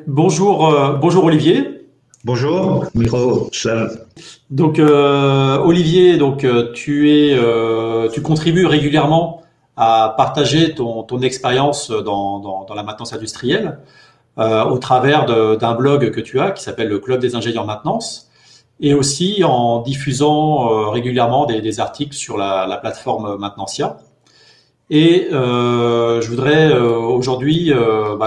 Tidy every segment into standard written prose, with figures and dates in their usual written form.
Bonjour Olivier. Bonjour, Miroslav. Olivier, tu contribues régulièrement à partager ton expérience dans la maintenance industrielle au travers d'un blog que tu as qui s'appelle le Club des ingénieurs maintenance et aussi en diffusant régulièrement des articles sur la plateforme Maintenancia. Je voudrais aujourd'hui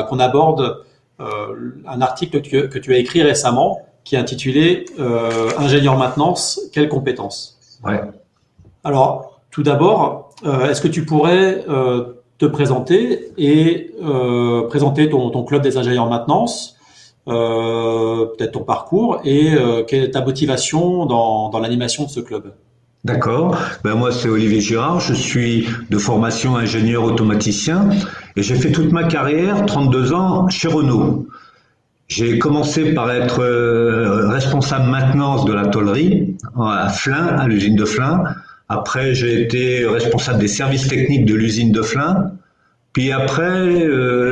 qu'on aborde un article que tu as écrit récemment qui est intitulé Ingénieur maintenance, quelles compétences? Ouais. Alors, tout d'abord, est-ce que tu pourrais te présenter et présenter ton club des ingénieurs maintenance, peut-être ton parcours et quelle est ta motivation dans l'animation de ce club? D'accord. Moi, c'est Olivier Girard. Je suis de formation ingénieur automaticien et j'ai fait toute ma carrière, 32 ans, chez Renault. J'ai commencé par être responsable maintenance de la tôlerie à Flins, à l'usine de Flins. Après, j'ai été responsable des services techniques de l'usine de Flins. Puis après,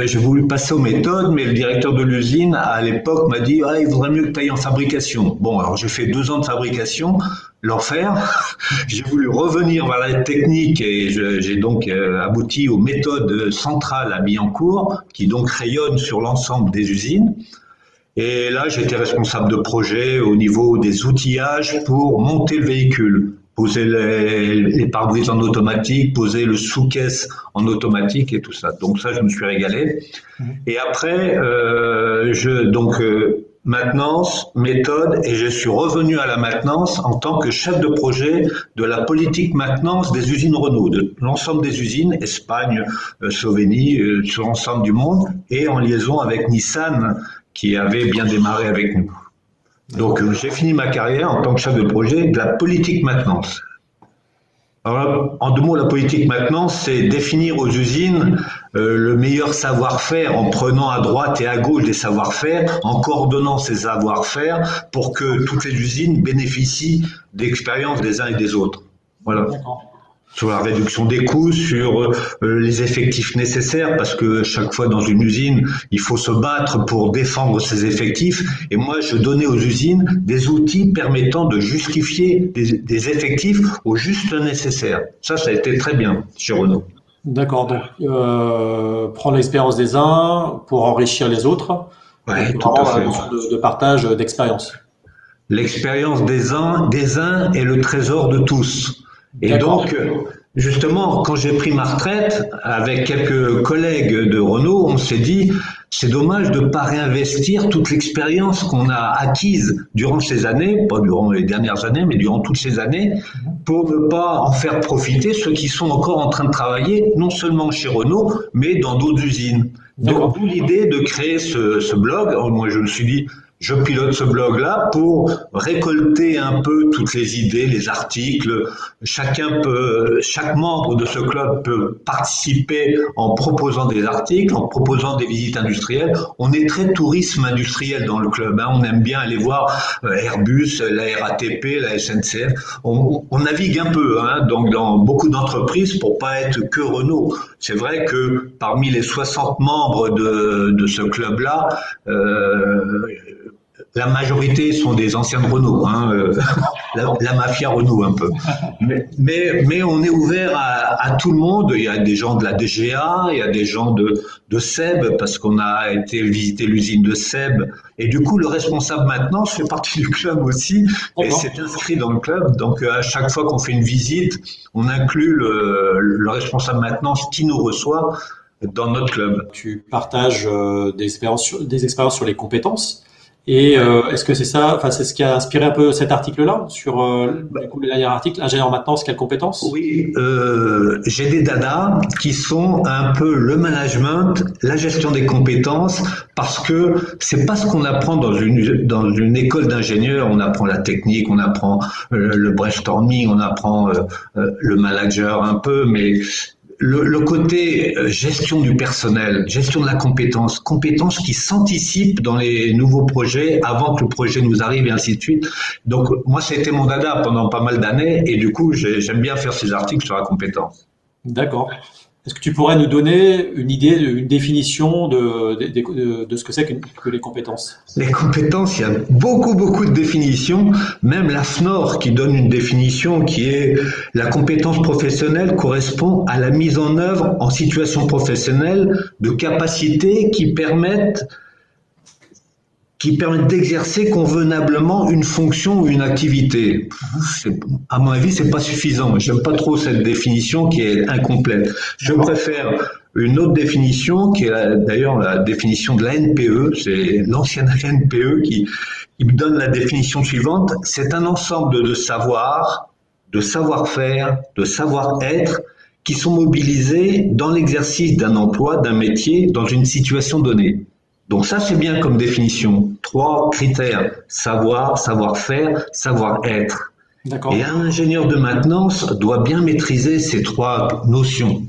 j'ai voulu passer aux méthodes, mais le directeur de l'usine, à l'époque, m'a dit il vaudrait mieux que tu ailles en fabrication. Bon, alors j'ai fait 2 ans de fabrication, l'enfer. J'ai voulu revenir vers la technique et j'ai donc abouti aux méthodes centrales à Billancourt, qui donc rayonnent sur l'ensemble des usines. Et là, j'étais responsable de projet au niveau des outillages pour monter le véhicule, poser les pare-brises en automatique, poser le sous-caisse en automatique et tout ça. Donc ça, je me suis régalé. Et après, maintenance, méthode, et je suis revenu à la maintenance en tant que chef de projet de la politique maintenance des usines Renault, de l'ensemble des usines, Espagne, Slovénie, sur l'ensemble du monde, et en liaison avec Nissan, qui avait bien démarré avec nous. Donc j'ai fini ma carrière en tant que chef de projet de la politique maintenance. Alors, en 2 mots, la politique maintenance, c'est définir aux usines le meilleur savoir-faire en prenant à droite et à gauche des savoir-faire, en coordonnant ces savoir-faire pour que toutes les usines bénéficient d'expériences des uns et des autres. Voilà. Sur la réduction des coûts, sur les effectifs nécessaires, parce que chaque fois dans une usine, il faut se battre pour défendre ses effectifs. Et moi, je donnais aux usines des outils permettant de justifier des effectifs au juste nécessaire. Ça a été très bien chez Renault. D'accord, donc prendre l'expérience des uns pour enrichir les autres. Ouais, Donc tout vraiment à la fait. notion de partage d'expérience. L'expérience des uns est le trésor de tous. Et D'accord. donc, justement, quand j'ai pris ma retraite, avec quelques collègues de Renault, on s'est dit, c'est dommage de ne pas réinvestir toute l'expérience qu'on a acquise durant ces années, pas durant les dernières années, mais durant toutes ces années, pour ne pas en faire profiter ceux qui sont encore en train de travailler, non seulement chez Renault, mais dans d'autres usines. D'accord. Donc, d'où l'idée de créer ce blog. Alors, moi, je me suis dit, je pilote ce blog-là pour récolter un peu toutes les idées, les articles. Chaque membre de ce club peut participer en proposant des articles, en proposant des visites industrielles. On est très tourisme industriel dans le club. On aime bien aller voir Airbus, la RATP, la SNCF. On navigue un peu, donc dans beaucoup d'entreprises pour pas être que Renault. C'est vrai que parmi les 60 membres de ce club-là, la majorité sont des anciens de Renault, la mafia Renault un peu. Mais on est ouvert à tout le monde. Il y a des gens de la DGA, il y a des gens de SEB, parce qu'on a été visiter l'usine de SEB. Et du coup, le responsable maintenance fait partie du club aussi, et c'est inscrit dans le club. Donc, à chaque fois qu'on fait une visite, on inclut le responsable maintenance qui nous reçoit dans notre club. Tu partages des expériences sur les compétences. Et est-ce que c'est ça, enfin c'est ce qui a inspiré un peu cet article-là sur du coup, le dernier article, ingénieur maintenance, quelles compétences? Oui, j'ai des dadas qui sont un peu le management, la gestion des compétences, parce que c'est pas ce qu'on apprend dans une école d'ingénieur. On apprend la technique, on apprend le brainstorming, on apprend le manager un peu, mais le côté gestion du personnel, gestion de la compétence qui s'anticipe dans les nouveaux projets avant que le projet nous arrive et ainsi de suite. Donc moi, ça a été mon dada pendant pas mal d'années et du coup, j'aime bien faire ces articles sur la compétence. D'accord. Est-ce que tu pourrais nous donner une idée, une définition de ce que c'est que les compétences? Les compétences, il y a beaucoup de définitions. Même la FNOR qui donne une définition qui est la compétence professionnelle correspond à la mise en œuvre en situation professionnelle de capacités qui permettent d'exercer convenablement une fonction ou une activité. À mon avis, c'est pas suffisant. J'aime pas trop cette définition qui est incomplète. Je préfère une autre définition qui est d'ailleurs la définition de la NPE. C'est l'ancienne NPE qui me donne la définition suivante. C'est un ensemble de savoirs, de savoir-faire, de savoir-être qui sont mobilisés dans l'exercice d'un emploi, d'un métier, dans une situation donnée. Donc ça, c'est bien comme définition. 3 critères: savoir, savoir-faire, savoir-être. D'accord. Et un ingénieur de maintenance doit bien maîtriser ces 3 notions.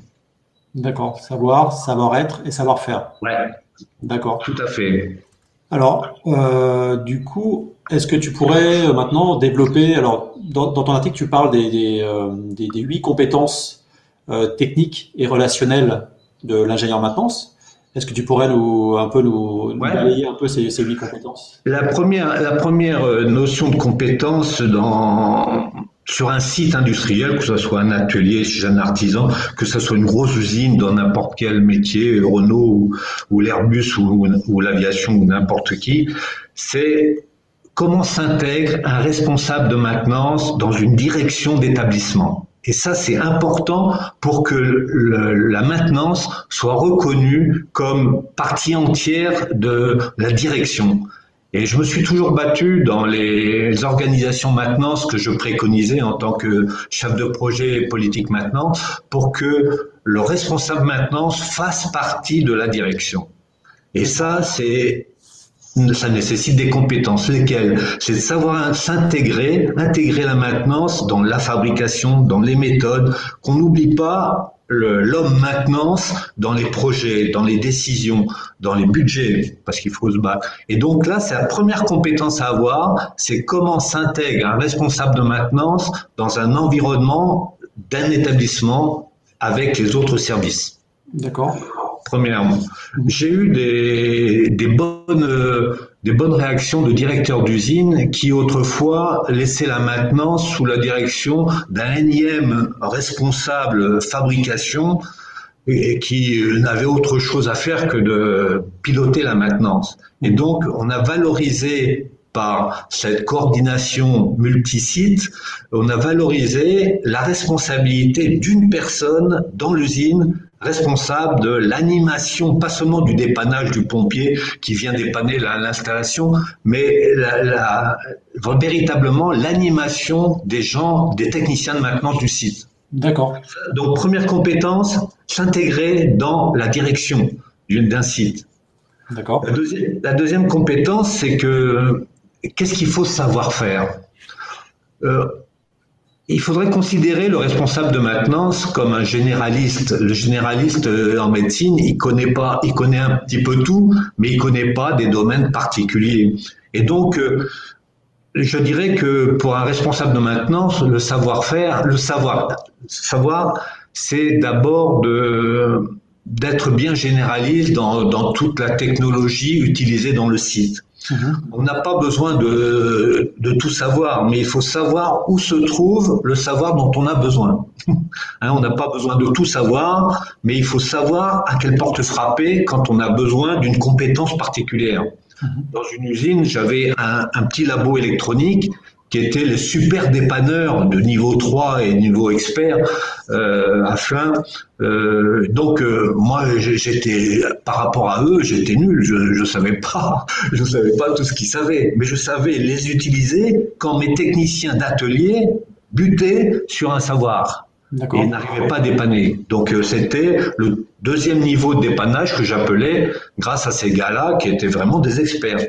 D'accord. Savoir, savoir-être et savoir-faire. Ouais. D'accord. Tout à fait. Alors, du coup, est-ce que tu pourrais maintenant développer, alors dans ton article, tu parles des 8 compétences techniques et relationnelles de l'ingénieur maintenance. Est-ce que tu pourrais nous balayer un peu ces 8 compétences? La première notion de compétence sur un site industriel, que ce soit un atelier chez un artisan, que ce soit une grosse usine dans n'importe quel métier, Renault ou l'Airbus ou l'aviation ou n'importe qui, c'est comment s'intègre un responsable de maintenance dans une direction d'établissement. Et ça, c'est important pour que la maintenance soit reconnue comme partie entière de la direction. Et je me suis toujours battu dans les organisations maintenance que je préconisais en tant que chef de projet politique maintenance pour que le responsable maintenance fasse partie de la direction. Et ça nécessite des compétences. Lesquelles? C'est de savoir intégrer la maintenance dans la fabrication, dans les méthodes, qu'on n'oublie pas l'homme maintenance dans les projets, dans les décisions, dans les budgets, parce qu'il faut se battre. Et donc là, c'est la première compétence à avoir, c'est comment s'intègre un responsable de maintenance dans un environnement d'un établissement avec les autres services. D'accord. Premièrement, j'ai eu des bonnes réactions de directeurs d'usine qui autrefois laissaient la maintenance sous la direction d'un énième responsable fabrication et qui n'avait autre chose à faire que de piloter la maintenance. Et donc, on a valorisé par cette coordination multisite, on a valorisé la responsabilité d'une personne dans l'usine responsable de l'animation, pas seulement du dépannage du pompier qui vient dépanner l'installation, mais véritablement l'animation des gens, des techniciens de maintenance du site. D'accord. Donc, première compétence, s'intégrer dans la direction d'un site. D'accord. La deuxième compétence, c'est que qu'est-ce qu'il faut savoir faire? Il faudrait considérer le responsable de maintenance comme un généraliste. Le généraliste en médecine, il connaît un petit peu tout, mais il connaît pas des domaines particuliers. Et donc, je dirais que pour un responsable de maintenance, le savoir, c'est d'abord d'être bien généraliste dans toute la technologie utilisée dans le site. On n'a pas besoin de tout savoir, mais il faut savoir où se trouve le savoir dont on a besoin. On n'a pas besoin de tout savoir, mais il faut savoir à quelle porte frapper quand on a besoin d'une compétence particulière. Dans une usine, j'avais un petit labo électronique qui était les super dépanneurs de niveau 3 et niveau expert à Flins. Donc moi, par rapport à eux, j'étais nul. Je savais pas tout ce qu'ils savaient, mais je savais les utiliser quand mes techniciens d'atelier butaient sur un savoir et n'arrivaient pas à dépanner. Donc c'était le deuxième niveau de dépannage que j'appelais, grâce à ces gars-là qui étaient vraiment des experts.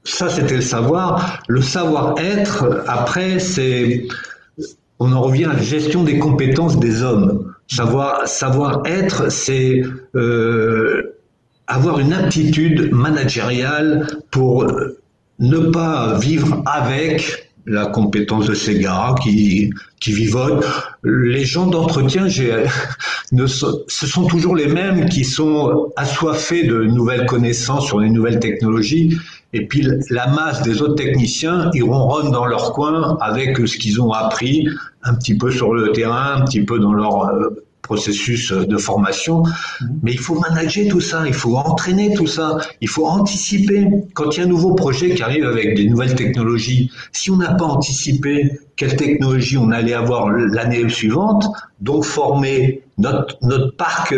Ça, c'était le savoir. Le savoir-être, après, on en revient à la gestion des compétences des hommes. Savoir-être, c'est avoir une aptitude managériale pour ne pas vivre avec, la compétence de ces gars qui vivotent. Les gens d'entretien, ce sont toujours les mêmes qui sont assoiffés de nouvelles connaissances sur les nouvelles technologies. Et puis la masse des autres techniciens, ils ronronnent dans leur coin avec ce qu'ils ont appris un petit peu sur le terrain, un petit peu dans leur processus de formation. Mais il faut manager tout ça, il faut entraîner tout ça, il faut anticiper. Quand il y a un nouveau projet qui arrive avec des nouvelles technologies, si on n'a pas anticipé quelle technologie on allait avoir l'année suivante, donc former notre parc,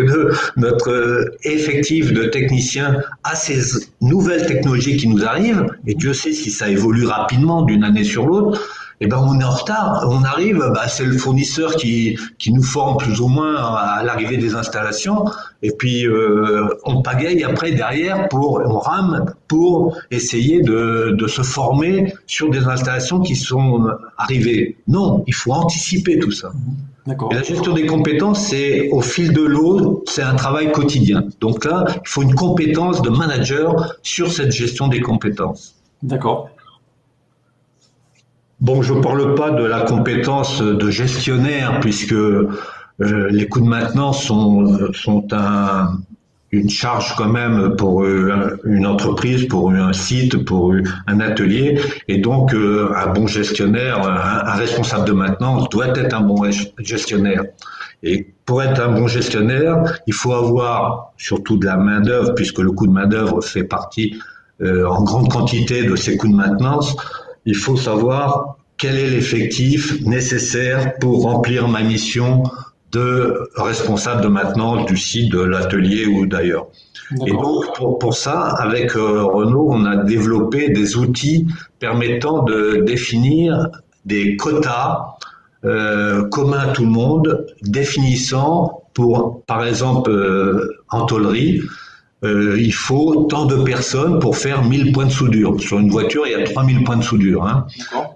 notre effectif de techniciens à ces nouvelles technologies qui nous arrivent, et Dieu sait si ça évolue rapidement d'une année sur l'autre, eh ben on est en retard. On arrive, c'est le fournisseur qui nous forme plus ou moins à l'arrivée des installations, et puis on pagaille après derrière on rame pour essayer de se former sur des installations qui sont arrivées. Non, il faut anticiper tout ça. D'accord. Et la gestion des compétences, c'est au fil de l'eau, c'est un travail quotidien. Donc là, il faut une compétence de manager sur cette gestion des compétences. D'accord. Bon, je ne parle pas de la compétence de gestionnaire, puisque les coûts de maintenance sont une charge quand même pour une entreprise, pour un site, pour un atelier. Et donc, un bon gestionnaire, un responsable de maintenance doit être un bon gestionnaire. Et pour être un bon gestionnaire, il faut avoir surtout de la main-d'œuvre, puisque le coût de main-d'œuvre fait partie en grande quantité de ces coûts de maintenance. Il faut savoir quel est l'effectif nécessaire pour remplir ma mission de responsable de maintenance du site, de l'atelier ou d'ailleurs. Et donc, pour ça, avec Renault, on a développé des outils permettant de définir des quotas communs à tout le monde, définissant pour, par exemple, en tôlerie, il faut tant de personnes pour faire 1000 points de soudure. Sur une voiture, il y a 3000 points de soudure. Hein.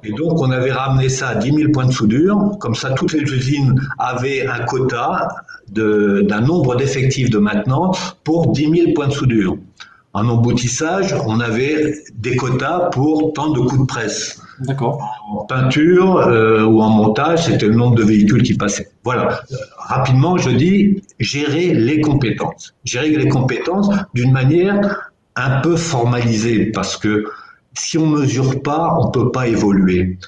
Et donc, on avait ramené ça à 10 000 points de soudure. Comme ça, toutes les usines avaient un quota d'un nombre d'effectifs de maintenance pour 10 000 points de soudure. En emboutissage, on avait des quotas pour tant de coups de presse. D'accord. En peinture ou en montage, c'était le nombre de véhicules qui passaient. Voilà. Rapidement, je dis gérer les compétences. Gérer les compétences d'une manière un peu formalisée, parce que si on mesure pas, on peut pas évoluer.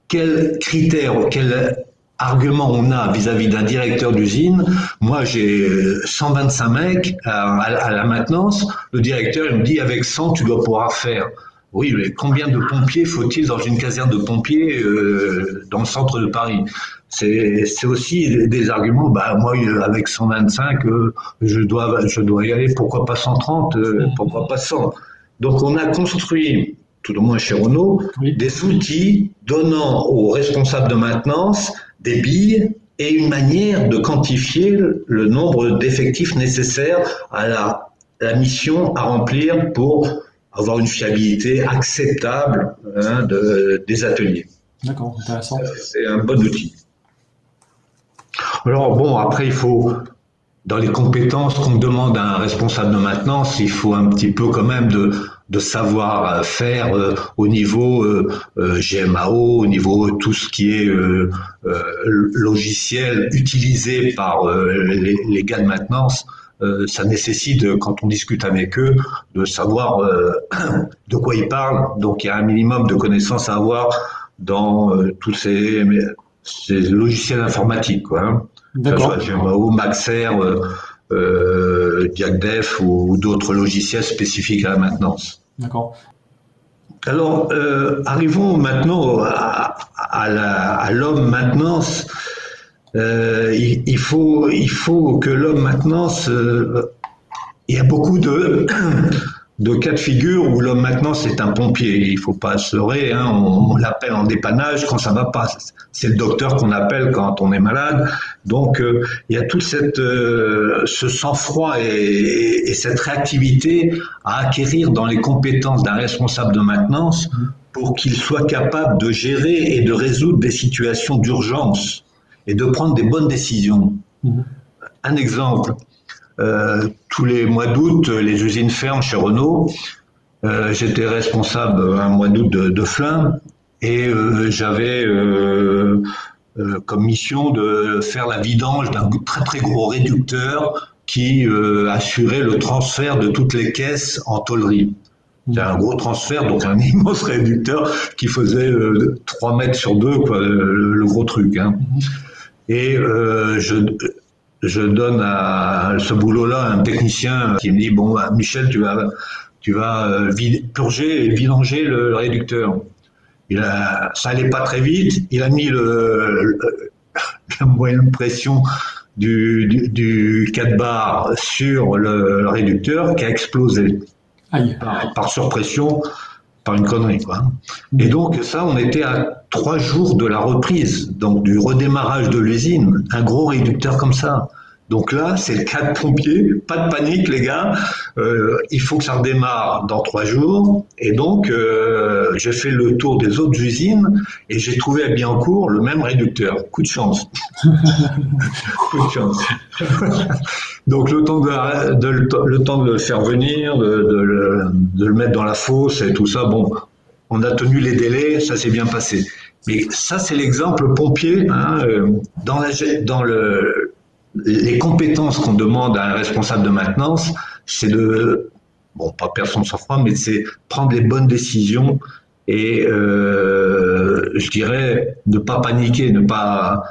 Quels critères, quels arguments on a vis-à-vis d'un directeur d'usine? Moi, j'ai 125 mecs à la maintenance. Le directeur, il me dit, avec 100, tu dois pouvoir faire. Oui, mais combien de pompiers faut-il dans une caserne de pompiers dans le centre de Paris? C'est aussi des arguments. Moi, avec 125, je dois y aller. Pourquoi pas 130? Pourquoi pas 100? Donc, on a construit, tout au moins chez Renault, des outils donnant aux responsables de maintenance des billes et une manière de quantifier le nombre d'effectifs nécessaires à la mission à remplir pour avoir une fiabilité acceptable des ateliers. D'accord, intéressant. C'est un bon outil. Alors bon, après il faut, dans les compétences qu'on demande à un responsable de maintenance, il faut un petit peu quand même de savoir faire au niveau GMAO, au niveau tout ce qui est logiciel utilisé par les gars de maintenance. Ça nécessite, quand on discute avec eux, de savoir de quoi ils parlent. Donc il y a un minimum de connaissances à avoir dans tous ces logiciels informatiques, quoi. Hein. D'accord. Que ce soit GMAO, Maxer, DiagDef ou d'autres logiciels spécifiques à la maintenance. D'accord. Alors, arrivons maintenant à l'homme maintenance. Il faut que l'homme maintenance, il y a beaucoup de cas de figure où l'homme maintenance est un pompier. Il faut pas se leurrer, hein, on l'appelle en dépannage quand ça va pas. C'est le docteur qu'on appelle quand on est malade. Donc il y a tout ce sang-froid et cette réactivité à acquérir dans les compétences d'un responsable de maintenance pour qu'il soit capable de gérer et de résoudre des situations d'urgence et de prendre des bonnes décisions. Un exemple, tous les mois d'août, les usines ferment chez Renault. J'étais responsable un mois d'août de Flins et j'avais comme mission de faire la vidange d'un très très gros réducteur qui assurait le transfert de toutes les caisses en tôlerie. C'est un gros transfert, donc un immense réducteur qui faisait 3 mètres sur 2, quoi, le gros truc. Hein. Et je donne à ce boulot-là un technicien qui me dit, bon, Michel, tu vas purger et vidanger le réducteur. Ça allait pas très vite. Il a mis la moyenne pression du 4 bar sur le réducteur qui a explosé par surpression, par une connerie, quoi. Et donc ça, on était à 3 jours de la reprise, donc du redémarrage de l'usine, un gros réducteur comme ça. Donc là, c'est le cas de pompier, pas de panique les gars, il faut que ça redémarre dans 3 jours. Et donc, j'ai fait le tour des autres usines et j'ai trouvé à Billancourt le même réducteur. Coup de chance. Coup de chance. Donc le temps de le faire venir, de le mettre dans la fosse et tout ça, bon, on a tenu les délais, ça s'est bien passé. Mais ça, c'est l'exemple pompier, hein, les compétences qu'on demande à un responsable de maintenance, c'est pas perdre son sang-froid, mais c'est prendre les bonnes décisions et, je dirais, ne pas paniquer, ne pas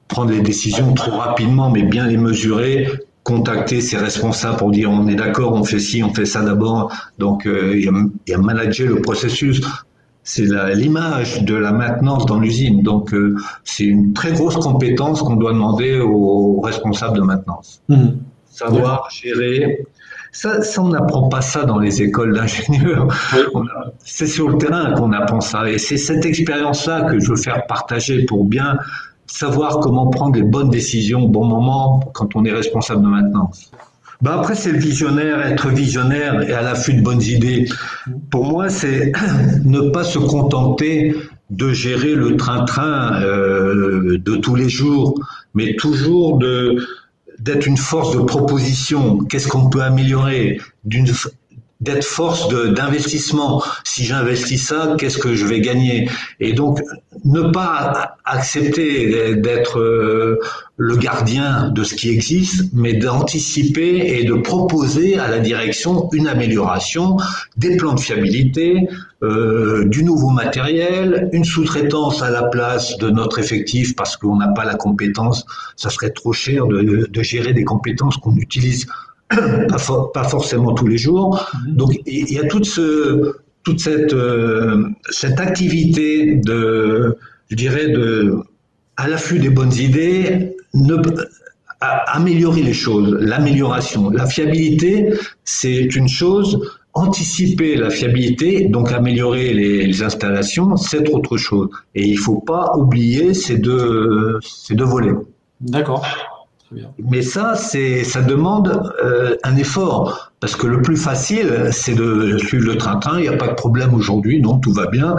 prendre les décisions trop rapidement, mais bien les mesurer, contacter ses responsables pour dire on est d'accord, on fait ci, on fait ça d'abord. Donc, il y a manager le processus. C'est l'image de la maintenance dans l'usine. Donc, c'est une très grosse compétence qu'on doit demander aux responsables de maintenance. Savoir gérer. Ça, on n'apprend pas ça dans les écoles d'ingénieurs. C'est sur le terrain qu'on apprend ça. Et c'est cette expérience-là que je veux faire partager pour bien savoir comment prendre les bonnes décisions au bon moment quand on est responsable de maintenance. Après, c'est être visionnaire et à l'affût de bonnes idées. Pour moi, c'est ne pas se contenter de gérer le train-train de tous les jours, mais toujours d'être une force de proposition. Qu'est-ce qu'on peut améliorer? D'être force d'investissement. Si j'investis ça, qu'est-ce que je vais gagner? Et donc, ne pas accepter d'être le gardien de ce qui existe, mais d'anticiper et de proposer à la direction une amélioration, des plans de fiabilité, du nouveau matériel, une sous-traitance à la place de notre effectif parce qu'on n'a pas la compétence. Ça serait trop cher de gérer des compétences qu'on utilise pas forcément tous les jours. Donc il y a toute cette activité je dirais à l'affût des bonnes idées, améliorer les choses, l'amélioration, la fiabilité, c'est une chose. Anticiper la fiabilité, donc améliorer les installations, c'est autre chose. Et il faut pas oublier ces deux volets. D'accord. Mais ça demande un effort, parce que le plus facile, c'est de suivre le train-train, il n'y a pas de problème aujourd'hui, non, tout va bien.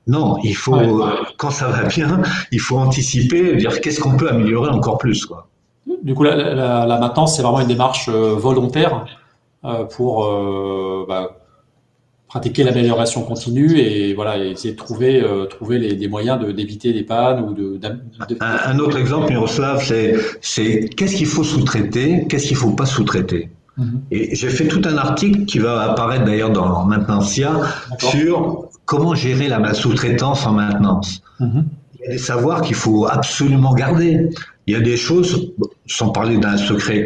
Non, il faut, quand ça va bien, il faut anticiper, dire qu'est-ce qu'on peut améliorer encore plus, quoi. Du coup, la maintenance, c'est vraiment une démarche volontaire pour pratiquer l'amélioration continue et voilà, essayer de trouver des moyens d'éviter des pannes ou Un autre exemple, Miroslav, c'est qu'est-ce qu'il faut sous-traiter, qu'est-ce qu'il faut pas sous-traiter. Et j'ai fait tout un article qui va apparaître d'ailleurs dans Maintenancia sur comment gérer la sous-traitance en maintenance. Il y a des savoirs qu'il faut absolument garder. Il y a des choses, sans parler d'un secret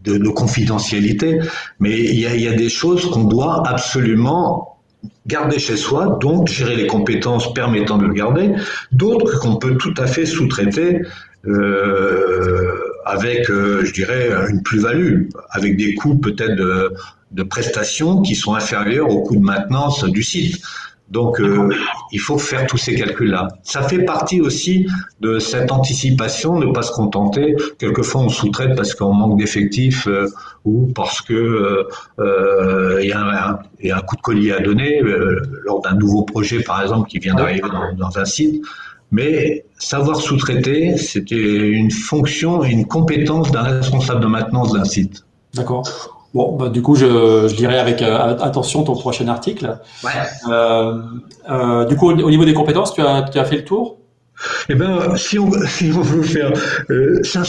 de confidentialité, mais il y a des choses qu'on doit absolument garder chez soi, donc gérer les compétences permettant de le garder, d'autres qu'on peut tout à fait sous-traiter avec, je dirais, une plus-value, avec des coûts peut-être de prestations qui sont inférieurs aux coûts de maintenance du site. Donc, il faut faire tous ces calculs-là. Ça fait partie aussi de cette anticipation, ne pas se contenter. Quelquefois, on sous-traite parce qu'on manque d'effectifs ou parce que il y a un coup de collier à donner lors d'un nouveau projet, par exemple, qui vient d'arriver dans un site. Mais savoir sous-traiter, c'était une fonction et une compétence d'un responsable de maintenance d'un site. D'accord. Bon, bah, du coup, je lirai avec attention ton prochain article. Ouais. Du coup, au niveau des compétences, tu as fait le tour? Eh ben, si on veut faire, c'est un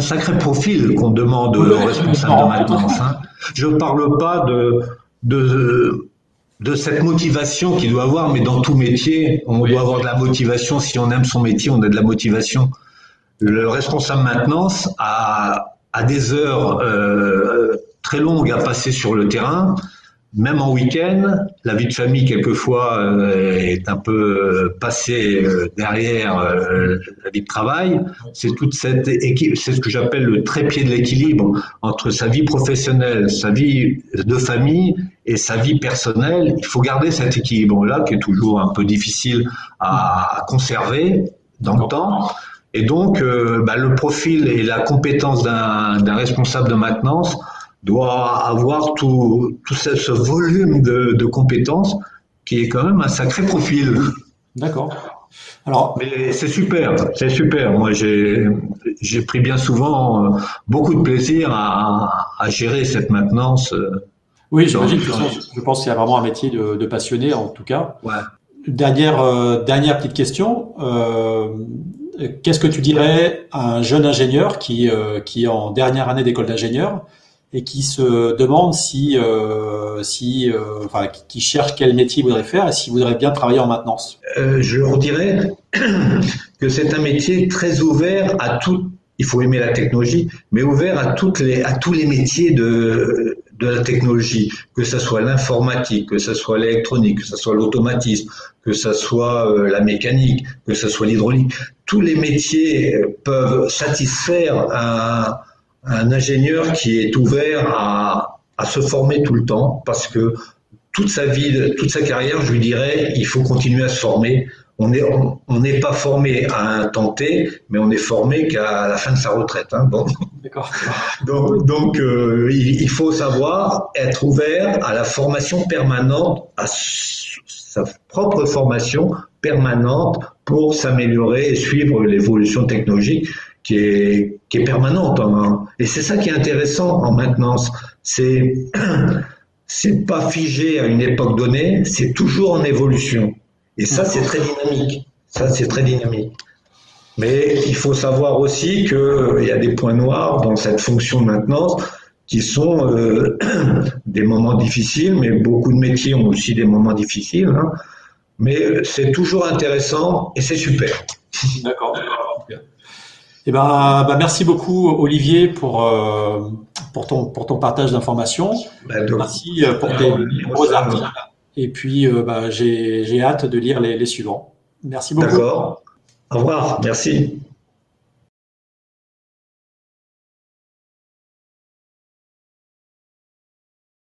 sacré profil qu'on demande Oui, aux oui, je responsables m'en de rends compte. maintenance, hein. Je ne parle pas de, de cette motivation qu'il doit avoir, mais dans tout métier, on Oui, doit avoir de la motivation. Si on aime son métier, on a de la motivation. Le responsable maintenance a des heures très longues à passer sur le terrain, même en week-end. La vie de famille, quelquefois, est un peu passée derrière la vie de travail. C'est toute cette équipe, c'est ce que j'appelle le trépied de l'équilibre entre sa vie professionnelle, sa vie de famille et sa vie personnelle. Il faut garder cet équilibre-là qui est toujours un peu difficile à conserver dans le d'accord. temps. Et donc, le profil et la compétence d'un responsable de maintenance doit avoir tout ce volume de compétences qui est quand même un sacré profil. D'accord. Alors, Mais c'est super, c'est super. Moi, j'ai pris bien souvent beaucoup de plaisir à gérer cette maintenance. oui, Dans, j'imagine. De toute façon, je pense qu'il y a vraiment un métier de passionné, en tout cas. ouais. Dernière petite question. Qu'est-ce que tu dirais à un jeune ingénieur qui est en dernière année d'école d'ingénieur et qui se demande enfin, qui cherche quel métier il voudrait faire et s'il voudrait bien travailler en maintenance? Je leur dirais que c'est un métier très ouvert à tout. Il faut aimer la technologie, mais ouvert à tous les métiers de la technologie, que ce soit l'informatique, que ce soit l'électronique, que ce soit l'automatisme, que ce soit la mécanique, que ce soit l'hydraulique. Tous les métiers peuvent satisfaire un ingénieur qui est ouvert à se former tout le temps, parce que toute sa vie, toute sa carrière, je lui dirais, il faut continuer à se former. On n'est pas formé à un temps T, mais on est formé qu'à la fin de sa retraite. Hein. Bon. D'accord. Il faut savoir être ouvert à la formation permanente, à sa propre formation permanente pour s'améliorer et suivre l'évolution technologique qui est permanente. Hein. Et c'est ça qui est intéressant en maintenance. C'est pas figé à une époque donnée, c'est toujours en évolution. Et ça, c'est très dynamique. Ça, c'est très dynamique. Mais il faut savoir aussi qu'il y a des points noirs dans cette fonction de maintenance qui sont des moments difficiles, mais beaucoup de métiers ont aussi des moments difficiles. Hein. Mais c'est toujours intéressant et c'est super. D'accord. Eh ben, merci beaucoup, Olivier, pour ton partage d'informations. Merci pour tes nombreux articles. Et puis, j'ai hâte de lire les suivants. Merci beaucoup. D'accord. Au revoir. Merci.